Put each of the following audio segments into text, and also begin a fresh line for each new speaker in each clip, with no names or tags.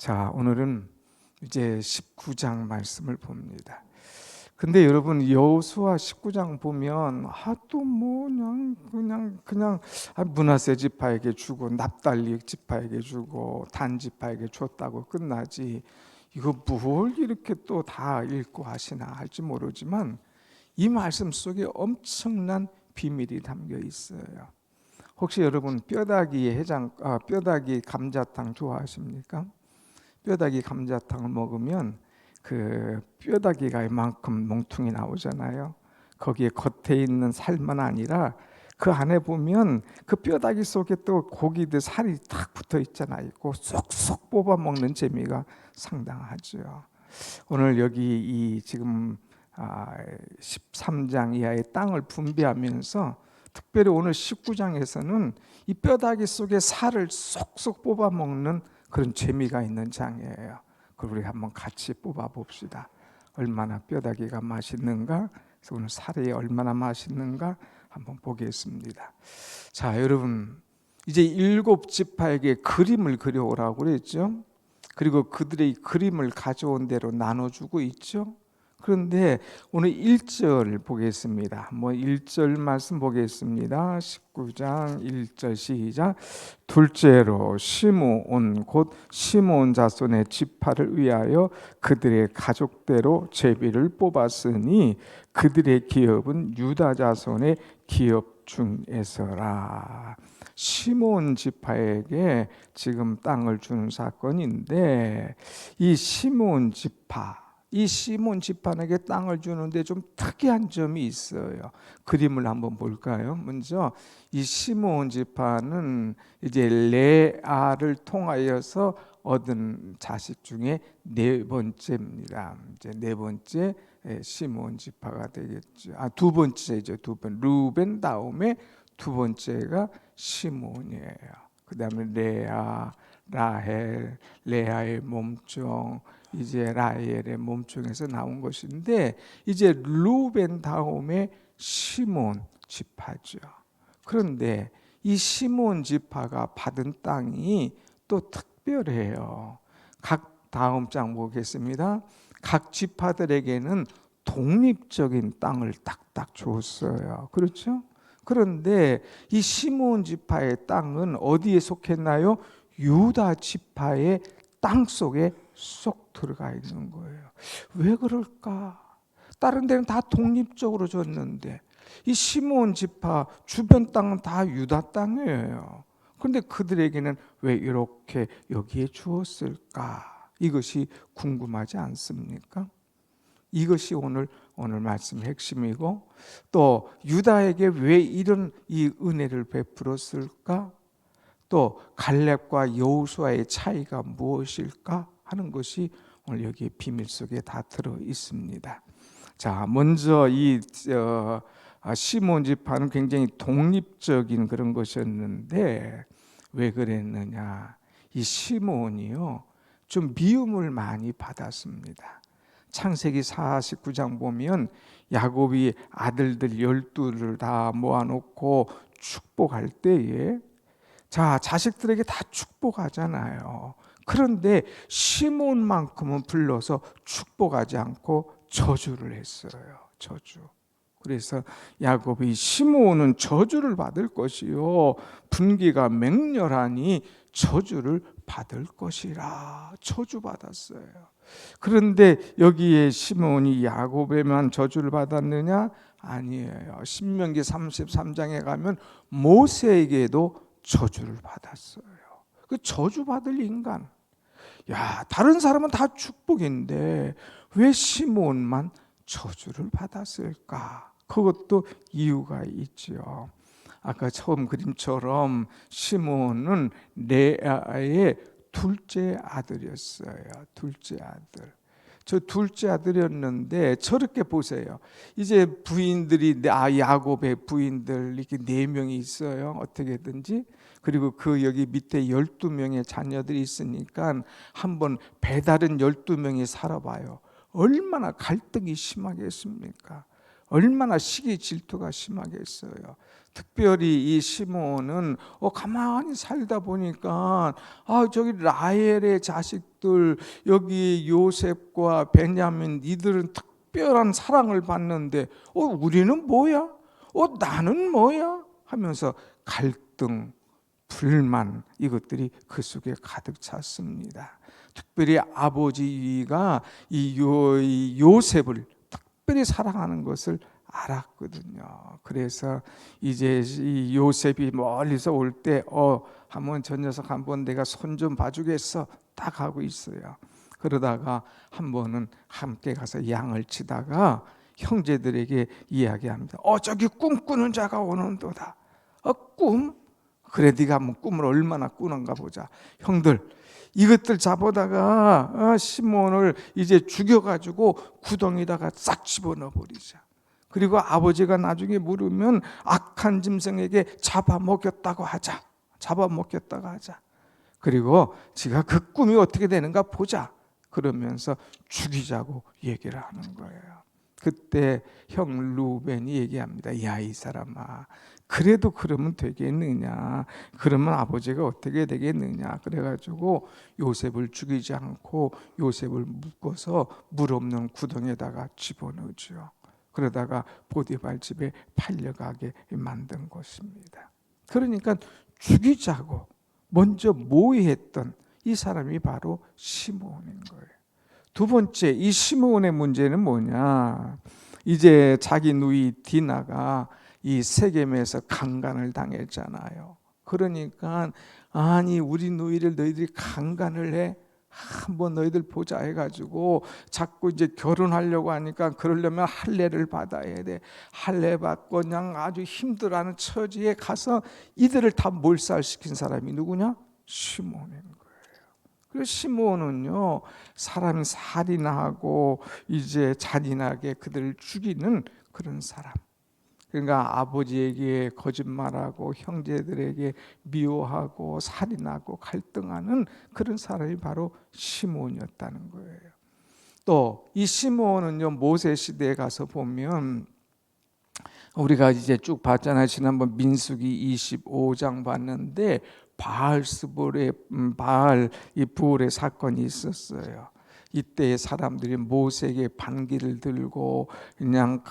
자, 오늘은 이제 19장 말씀을 봅니다. 근데 여러분, 여호수아 19장 보면 또 뭐 그냥 므낫세 지파에게 주고 납달리 지파에게 주고 단 지파에게 줬다고 끝나지, 이거 뭘 이렇게 또 다 읽고 하시나 할지 모르지만 이 말씀 속에 엄청난 비밀이 담겨 있어요. 혹시 여러분 뼈다귀 감자탕 좋아하십니까? 뼈다귀 감자탕을 먹으면 그 뼈다귀가 이만큼 몽퉁이 나오잖아요. 거기에 겉에 있는 살만 아니라 그 안에 보면 그 뼈다귀 속에 또 고기들 살이 탁 붙어 있잖아요. 그 쏙쏙 뽑아 먹는 재미가 상당하죠. 오늘 여기 이 지금 13장 이하의 땅을 분배하면서 특별히 오늘 19장에서는 이 뼈다귀 속에 살을 쏙쏙 뽑아 먹는 그런 재미가 있는 장이에요. 그걸 우리 한번 같이 뽑아 봅시다. 얼마나 뼈다귀가 맛있는가? 그래서 오늘 살이 얼마나 맛있는가 한번 보겠습니다. 자, 여러분, 이제 7지파에게 그림을 그려오라고 그랬죠. 그리고 그들의 그림을 가져온 대로 나눠주고 있죠. 그런데 오늘 1절 보겠습니다. 1절 말씀 보겠습니다. 19장 1절 시작. 둘째로 시므온 곧 시므온 자손의 지파를 위하여 그들의 가족대로 제비를 뽑았으니 그들의 기업은 유다 자손의 기업 중에서라. 시므온 지파에게 지금 땅을 주는 사건인데, 이 시므온 지파에게 땅을 주는데 좀 특이한 점이 있어요. 그림을 한번 볼까요? 먼저 이 시므온 지파는 이제 레아를 통하여서 얻은 자식 중에 네 번째입니다. 이제 네 번째 시므온 지파가 되겠죠. 두 번째죠. 루벤 다음에 두 번째가 시므온이에요. 그 다음에 레아, 라헬, 레아의 몸종, 이제 라헬의 몸종에서 나온 것인데, 이제 루벤 다음에 시므온 지파죠. 그런데 이 시므온 지파가 받은 땅이 또 특별해요. 각 다음 장 보겠습니다. 각 지파들에게는 독립적인 땅을 딱딱 줬어요. 그렇죠? 그런데 이 시므온 지파의 땅은 어디에 속했나요? 유다 지파의 땅 속에 쏙 들어가 있는 거예요. 왜 그럴까? 다른 데는 다 독립적으로 줬는데 이 시므온 지파 주변 땅은 다 유다 땅이에요. 그런데 그들에게는 왜 이렇게 여기에 주었을까? 이것이 궁금하지 않습니까? 이것이 오늘 말씀의 핵심이고, 또 유다에게 왜 이런 이 은혜를 베풀었을까? 또 갈렙과 여호수아의 차이가 무엇일까 하는 것이 오늘 여기 비밀 속에 다 들어 있습니다. 자, 먼저 이 시므온 지파는 굉장히 독립적인 그런 것이었는데 왜 그랬느냐? 이 시므온이요, 좀 미움을 많이 받았습니다. 창세기 49장 보면 야곱이 아들들 12를 다 모아놓고 축복할 때에, 자, 자식들에게 다 축복하잖아요. 그런데 시므온만큼은 불러서 축복하지 않고 저주를 했어요. 저주. 그래서 야곱이 시므온은 저주를 받을 것이요 분기가 맹렬하니 저주를 받을 것이라 저주받았어요. 그런데 여기에 시므온이 야곱에만 저주를 받았느냐? 아니에요. 신명기 33장에 가면 모세에게도 저주를 받았어요. 그 저주받을 인간. 다른 사람은 다 축복인데 왜 시므온만 저주를 받았을까? 그것도 이유가 있죠. 아까 처음 그림처럼 시므온은 레아의 둘째 아들이었어요. 둘째 아들. 저 둘째 아들이었는데 저렇게 보세요. 이제 부인들이 야곱의 부인들 이렇게 4명이 있어요. 어떻게든지. 그리고 그 여기 밑에 12명의 자녀들이 있으니까 한번 배다른 12명이 살아봐요. 얼마나 갈등이 심하겠습니까? 얼마나 시기 질투가 심하겠어요. 특별히 이 시므온은 가만히 살다 보니까 저기 라헬의 자식들, 여기 요셉과 베냐민, 이들은 특별한 사랑을 받는데 우리는 뭐야? 나는 뭐야? 하면서 갈등, 불만, 이것들이 그 속에 가득 찼습니다. 특별히 아버지가 이 요셉을 특별히 사랑하는 것을 알았거든요. 그래서 이제 이 요셉이 멀리서 올 때 한번 저 녀석 한번 내가 손 좀 봐주겠어 딱 하고 있어요. 그러다가 한 번은 함께 가서 양을 치다가 형제들에게 이야기합니다. 저기 꿈꾸는 자가 오는도다. 꿈? 그래, 네가 한번 꿈을 얼마나 꾸는가 보자. 형들, 이것들 잡아다가 시몬을 이제 죽여가지고 구덩이다가 싹 집어넣어 버리자. 그리고 아버지가 나중에 물으면 악한 짐승에게 잡아먹였다고 하자. 그리고 지가 그 꿈이 어떻게 되는가 보자. 그러면서 죽이자고 얘기를 하는 거예요. 그때 형 루벤이 얘기합니다. 야, 이 사람아, 그래도 그러면 되겠느냐? 그러면 아버지가 어떻게 되겠느냐? 그래가지고 요셉을 죽이지 않고 요셉을 묶어서 물 없는 구덩이에다가 집어넣죠. 그러다가 보디발 집에 팔려가게 만든 것입니다. 그러니까 죽이자고 먼저 모의했던 이 사람이 바로 시므온인 거예요. 두 번째, 이 시므온의 문제는 뭐냐? 이제 자기 누이 디나가 이 세겜에서 강간을 당했잖아요. 그러니까 아니, 우리 누이를 너희들이 강간을 해? 한번 너희들 보자 해가지고 자꾸 이제 결혼하려고 하니까 그러려면 할례를 받아야 돼. 할례 받고 그냥 아주 힘들어하는 처지에 가서 이들을 다 몰살시킨 사람이 누구냐? 시므온인 거예요. 그래서 시므온은요, 사람이 살인하고 이제 잔인하게 그들을 죽이는 그런 사람. 그러니까 아버지에게 거짓말하고 형제들에게 미워하고 살인하고 갈등하는 그런 사람이 바로 시므온이었다는 거예요. 또 이 시므온은요, 모세 시대에 가서 보면 우리가 이제 쭉 봤잖아요. 지난번 민수기 25장 봤는데 바알스볼의 바알 이 부올의 사건이 있었어요. 이때 사람들이 모세에게 반기를 들고 그냥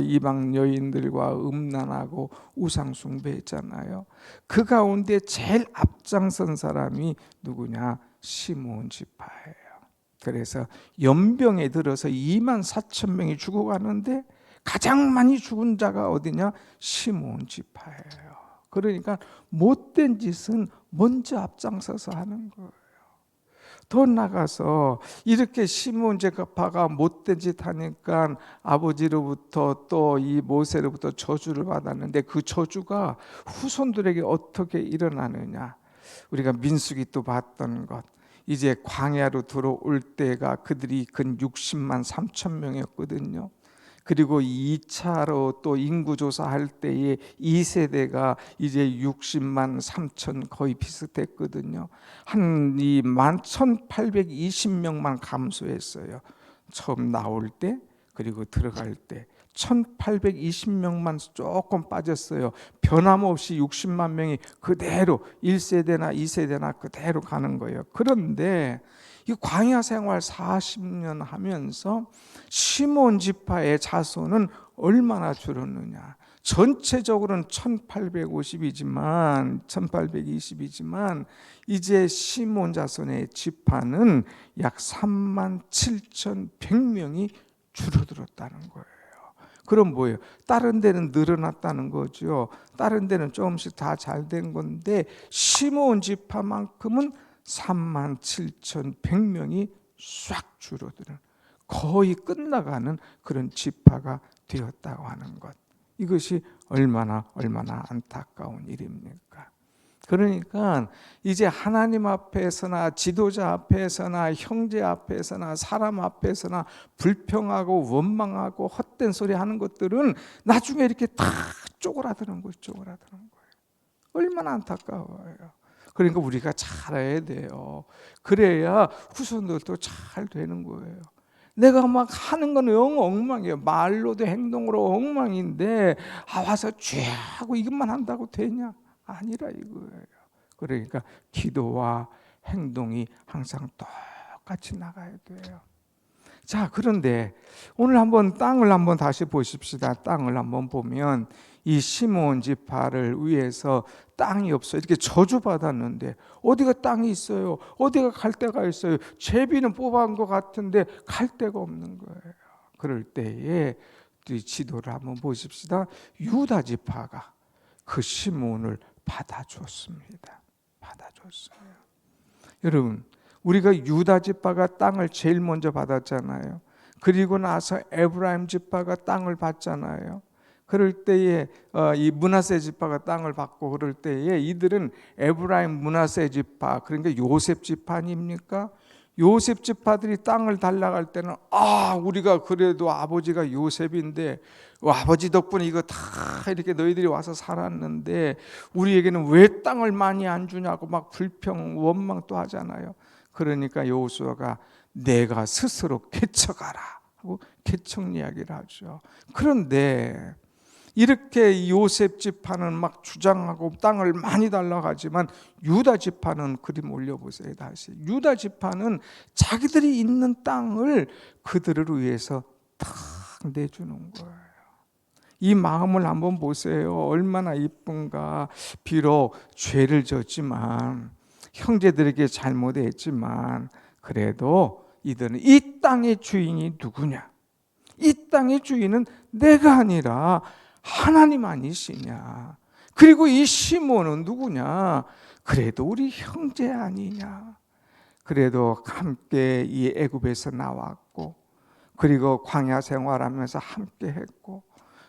이방 여인들과 음란하고 우상 숭배했잖아요. 그 가운데 제일 앞장선 사람이 누구냐? 시므온 지파예요. 그래서 연병에 들어서 24,000명이 죽어가는데 가장 많이 죽은 자가 어디냐? 시므온 지파예요. 그러니까 못된 짓은 먼저 앞장서서 하는 거예요. 더 나가서 이렇게 시므온 지파가 못된 짓 하니까 아버지로부터 또 이 모세로부터 저주를 받았는데 그 저주가 후손들에게 어떻게 일어나느냐? 우리가 민수기 또 봤던 것. 이제 광야로 들어올 때가 그들이 근 60만 3천 명이었거든요. 그리고 2차로 또 인구조사할 때에 2세대가 이제 60만 3천 거의 비슷했거든요. 한 이 11,820명만 감소했어요. 처음 나올 때 그리고 들어갈 때 1,820명만 조금 빠졌어요. 변함없이 60만 명이 그대로 1세대나 2세대나 그대로 가는 거예요. 그런데 이 광야 생활 40년 하면서 시몬 지파의 자손은 얼마나 줄었느냐? 전체적으로는 1820이지만 이제 시몬 자손의 지파는 약 37,100명이 줄어들었다는 거예요. 그럼 뭐예요? 다른 데는 늘어났다는 거죠. 다른 데는 조금씩 다 잘 된 건데 시몬 지파만큼은 37,100명이 싹 줄어드는, 거의 끝나가는 그런 지파가 되었다고 하는 것. 이것이 얼마나 안타까운 일입니까? 그러니까 이제 하나님 앞에서나 지도자 앞에서나 형제 앞에서나 사람 앞에서나 불평하고 원망하고 헛된 소리 하는 것들은 나중에 이렇게 다 쪼그라드는 거예요. 얼마나 안타까워요. 그러니까 우리가 잘해야 돼요. 그래야 후손들도 잘 되는 거예요. 내가 막 하는 건 영 엉망이에요. 말로도 행동으로 엉망인데 와서 죄하고 이것만 한다고 되냐? 아니라 이거예요. 그러니까 기도와 행동이 항상 똑같이 나가야 돼요. 자, 그런데 오늘 한번 땅을 한번 다시 보십시다. 땅을 한번 보면 이 시몬 지파를 위해서 땅이 없어요. 이렇게 저주받았는데 어디가 땅이 있어요? 어디가 갈 데가 있어요? 제비는 뽑아온 것 같은데 갈 데가 없는 거예요. 그럴 때에 지도를 한번 보십시다. 유다 지파가 그 시몬을 받아줬습니다. 받아줬어요. 여러분, 우리가 유다 지파가 땅을 제일 먼저 받았잖아요. 그리고 나서 에브라임 지파가 땅을 받잖아요. 그럴 때에 이 므낫세 지파가 땅을 받고 그럴 때에 이들은 에브라임 므낫세 지파, 그러니까 요셉 지파 아닙니까? 요셉 지파들이 땅을 달라갈 때는 우리가 그래도 아버지가 요셉인데 아버지 덕분에 이거 다 이렇게 너희들이 와서 살았는데 우리에게는 왜 땅을 많이 안 주냐고 막 불평 원망 또 하잖아요. 그러니까 여호수아가 내가 스스로 개척하라 하고 개척 이야기를 하죠. 그런데 이렇게 요셉 지파는 막 주장하고 땅을 많이 달라고 하지만 유다 지파는 그림 올려보세요. 다시 유다 지파는 자기들이 있는 땅을 그들을 위해서 딱 내주는 거예요. 이 마음을 한번 보세요. 얼마나 이쁜가. 비록 죄를 졌지만 형제들에게 잘못했지만 그래도 이들은 이 땅의 주인이 누구냐? 이 땅의 주인은 내가 아니라 하나님 아니시냐? 그리고 이 시몬은 누구냐? 그래도 우리 형제 아니냐? 그래도 함께 이 애굽에서 나왔고 그리고 광야 생활하면서 함께 했고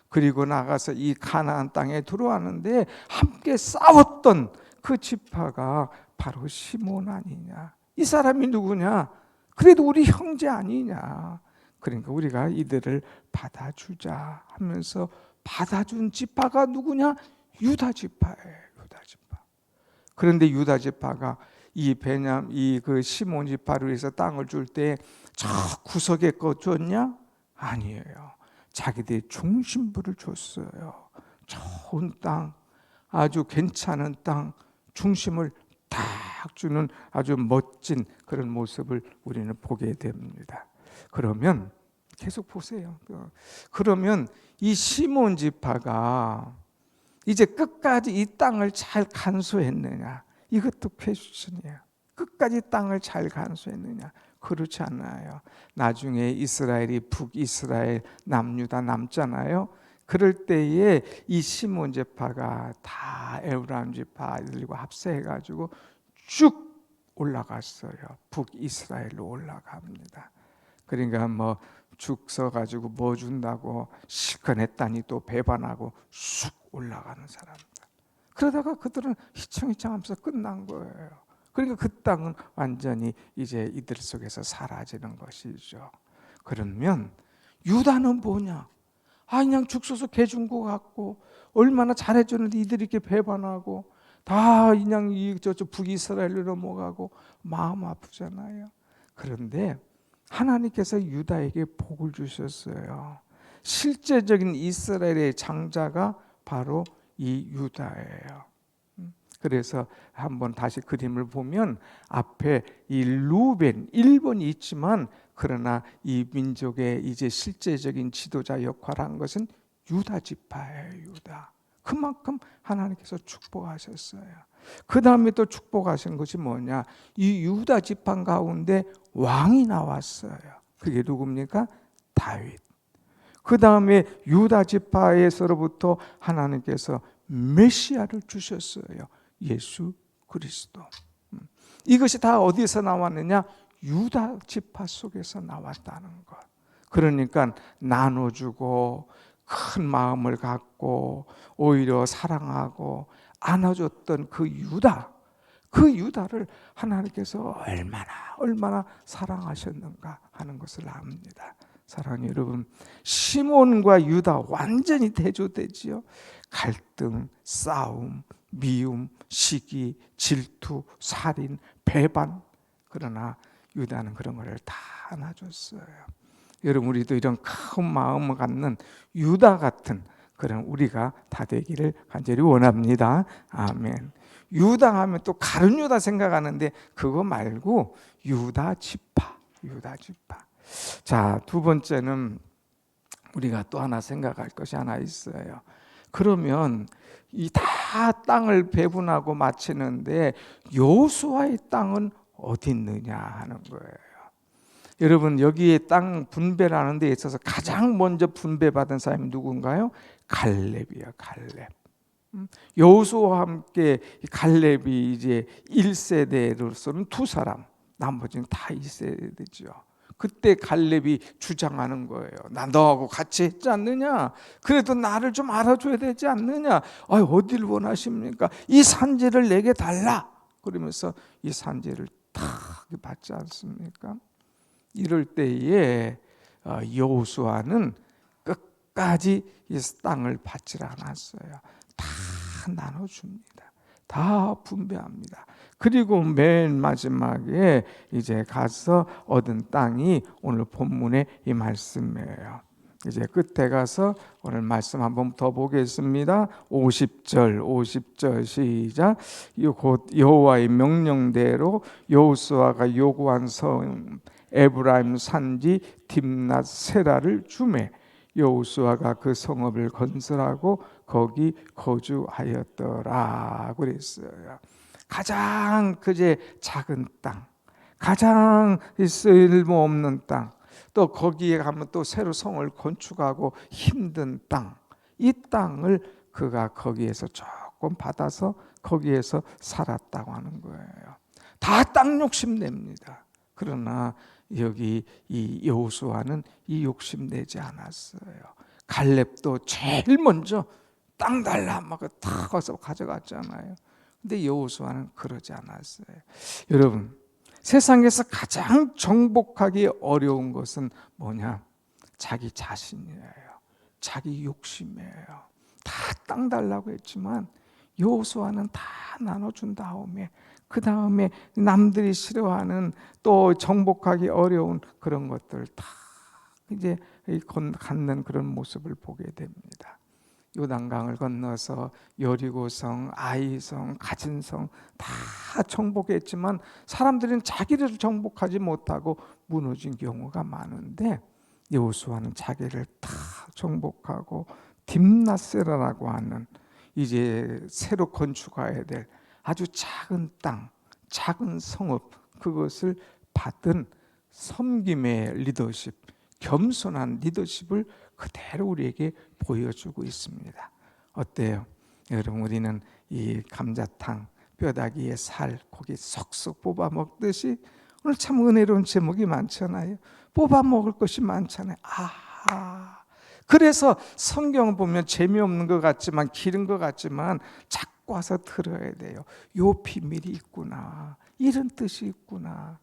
그리고 나가서 이 가나안 땅에 들어왔는데 함께 싸웠던 그 지파가 바로 시몬 아니냐? 이 사람이 누구냐? 그래도 우리 형제 아니냐? 그러니까 우리가 이들을 받아주자 하면서 받아준 지파가 누구냐? 유다 지파예요. 유다 지파. 그런데 유다 지파가 그 시몬 지파를 위해서 땅을 줄 때 저 구석에 거 줬냐? 아니에요. 자기들이 중심부를 줬어요. 좋은 땅, 아주 괜찮은 땅, 중심을 딱 주는 아주 멋진 그런 모습을 우리는 보게 됩니다. 그러면 계속 보세요. 그러면 이 시몬 지파가 이제 끝까지 이 땅을 잘 간수했느냐? 이것도 퀘스천이에요. 끝까지 땅을 잘 간수했느냐? 그렇지 않아요. 나중에 이스라엘이 북이스라엘, 남유다 남잖아요. 그럴 때에 이 시몬 지파가 다 에브라임 지파들과 합세해가지고 쭉 올라갔어요. 북이스라엘로 올라갑니다. 그러니까 뭐 죽 써가지고 뭐 준다고 실컷 했다니 또 배반하고 쑥 올라가는 사람들. 그러다가 그들은 희청희청하면서 끝난 거예요. 그러니까 그 땅은 완전히 이제 이들 속에서 사라지는 것이죠. 그러면 유다는 뭐냐? 그냥 죽 써서 개 준 것 같고 얼마나 잘해주는데 이들이 이렇게 배반하고 다 그냥 저쪽 북이스라엘로 넘어가고 마음 아프잖아요. 그런데 하나님께서 유다에게 복을 주셨어요. 실제적인 이스라엘의 장자가 바로 이 유다예요. 그래서 한번 다시 그림을 보면 앞에 이 루벤 1번이 있지만 그러나 이 민족의 이제 실제적인 지도자 역할을 한 것은 유다 지파예요. 유다. 그만큼 하나님께서 축복하셨어요. 그 다음에 또 축복하신 것이 뭐냐? 이 유다 지파 가운데 왕이 나왔어요. 그게 누굽니까? 다윗. 그 다음에 유다 지파에서로부터 하나님께서 메시아를 주셨어요. 예수 그리스도. 이것이 다 어디서 나왔느냐? 유다 지파 속에서 나왔다는 것. 그러니까 나눠주고 큰 마음을 갖고 오히려 사랑하고 안아줬던 그 유다를 하나님께서 얼마나 사랑하셨는가 하는 것을 압니다. 사랑하는 여러분, 시몬과 유다 완전히 대조되지요. 갈등, 싸움, 미움, 시기, 질투, 살인, 배반. 그러나 유다는 그런 것을 다 안아줬어요. 여러분 우리도 이런 큰 마음을 갖는 유다 같은 그런 우리가 다 되기를 간절히 원합니다. 아멘. 유다 하면 또 가룟 유다 생각하는데 그거 말고 유다 지파. 자, 두 번째는 우리가 또 하나 생각할 것이 하나 있어요. 그러면 이 다 땅을 배분하고 마치는데 여호수아의 땅은 어디 있느냐 하는 거예요. 여러분 여기에 땅 분배라는 데 있어서 가장 먼저 분배받은 사람이 누군가요? 갈렙이에요. 갈렙. 여호수아와 함께 갈렙이 이제 1세대로서는 두 사람, 나머지는 다 2세대죠. 그때 갈렙이 주장하는 거예요. 나 너하고 같이 했지 않느냐? 그래도 나를 좀 알아줘야 되지 않느냐? 어디를 원하십니까? 이 산지를 내게 달라. 그러면서 이 산지를 다 받지 않습니까? 이럴 때에 여호수아는 끝까지 이 땅을 받지 않았어요. 다 나눠줍니다. 다 분배합니다. 그리고 맨 마지막에 이제 가서 얻은 땅이 오늘 본문의 이 말씀이에요. 이제 끝에 가서 오늘 말씀 한번 더 보겠습니다. 50절 시작. 곧 여호와의 명령대로 여호수아가 요구한 성 에브라임 산지 딥낫 세라를 주매 여호수아가 그 성읍을 건설하고 거기 거주하였더라 그랬어요. 가장 그제 작은 땅, 가장 쓸모없는 땅, 또 거기에 가면 또 새로 성을 건축하고 힘든 땅, 이 땅을 그가 거기에서 조금 받아서 거기에서 살았다고 하는 거예요. 다 땅 욕심 냅니다. 그러나 여기 이 여호수아는 이 욕심 내지 않았어요. 갈렙도 제일 먼저 땅 달라 막 다 가서 가져갔잖아요. 근데 여호수아는 그러지 않았어요. 여러분, 세상에서 가장 정복하기 어려운 것은 뭐냐? 자기 자신이에요. 자기 욕심이에요. 다 땅 달라고 했지만 여호수아는 다 나눠준 다음에 그 다음에 남들이 싫어하는 또 정복하기 어려운 그런 것들 다 이제 갖는 그런 모습을 보게 됩니다. 요단강을 건너서 여리고성, 아이성, 가진성 다 정복했지만 사람들은 자기를 정복하지 못하고 무너진 경우가 많은데 여호수아는 자기를 다 정복하고 딥낫세라라고 하는 이제 새로 건축해야 될 아주 작은 땅, 작은 성읍 그것을 받은 섬김의 리더십, 겸손한 리더십을 그대로 우리에게 보여주고 있습니다. 어때요? 여러분 우리는 이 감자탕, 뼈다귀의 살, 고기 쏙쏙 뽑아 먹듯이 오늘 참 은혜로운 제목이 많잖아요. 뽑아 먹을 것이 많잖아요. 그래서 성경을 보면 재미없는 것 같지만 길은 것 같지만 자꾸 와서 들어야 돼요. 요 비밀이 있구나. 이런 뜻이 있구나.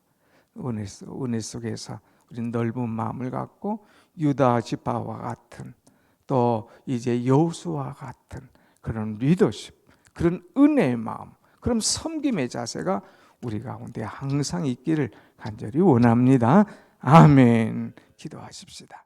은혜 속에서 우리는 넓은 마음을 갖고 유다 지파와 같은 또 이제 여호수아와 같은 그런 리더십, 그런 은혜의 마음, 그런 섬김의 자세가 우리 가운데 항상 있기를 간절히 원합니다. 아멘. 기도하십시다.